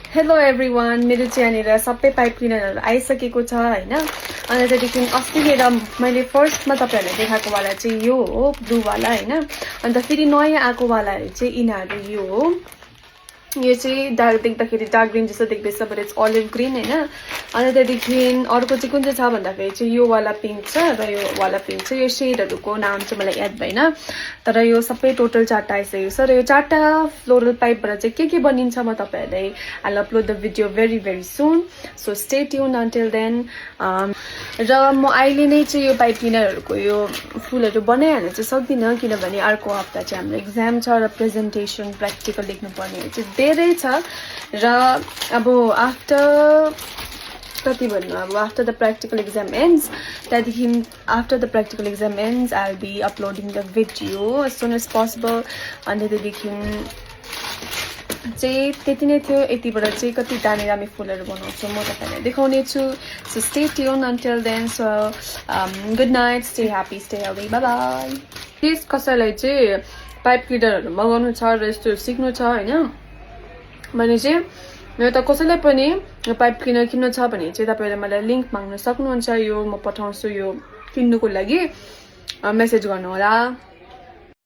Hello everyone, मेरो चाहिँ यहाँनिर सबै पाइप क्लिनरहरू आइसकेको छ होइन। अनि त्यहाँदेखि अस्तिनिर मैले फर्स्टमा तपाईँहरूलाई देखाएकोवाला चाहिँ यो हो, ब्लूवाला होइन। अन्त फेरि नयाँ आएकोवालाहरू चाहिँ यिनीहरू यो हो। यो चाहिँ डार्क देख्दाखेरि डार्क ग्रिन जस्तो देख्दैछ, बट इट्स अलिभ ग्रिन होइन। अनि त्यहाँदेखि अर्को चाहिँ कुन चाहिँ छ भन्दाखेरि चाहिँ यो वाला पिङ्क छ र यो वाला पिङ्क छ। यो सेडहरूको नाम चाहिँ मलाई याद भएन, तर यो सबै टोटल 4टा आइसकेको छ। र यो 4टा फ्लोरल पाइपबाट चाहिँ के बनिन्छ म तपाईँहरूलाई I will upload the video very very soon, so stay tune until then. र म अहिले नै चाहिँ यो पाइप क्लिनरहरूको यो फुलहरू बनाइहाल्न चाहिँ सक्दिनँ, किनभने अर्को हप्ता चाहिँ हाम्रो एक्जाम छ र प्रेजेन्टेसन प्र्याक्टिकल लेख्नुपर्ने चाहिँ धेरै छ। र अब आफ्टर कति भन्नु, अब after the practical exam ends, त्यहाँदेखि after the practical exam ends I will be uploading the video as soon as possible. अनि त्यहाँदेखि चाहिँ त्यति नै थियो। यतिबाट चाहिँ कति दामी दामी फुलहरू बनाउँछु म तपाईँलाई देखाउने छु। So stay tune until then. So good night, stay happy, stay healthy, bye bye. Please कसैलाई चाहिँ पाइप क्लिनरहरू मगाउनु छ र यस्तो सिक्नु छ होइन भने चाहिँ यो त कसैलाई पनि यो पाइप क्लिनर किन्नु छ भने चाहिँ तपाईँले मलाई लिङ्क माग्न सक्नुहुन्छ। यो म पठाउँछु, यो किन्नुको लागि मेसेज गर्नु होला।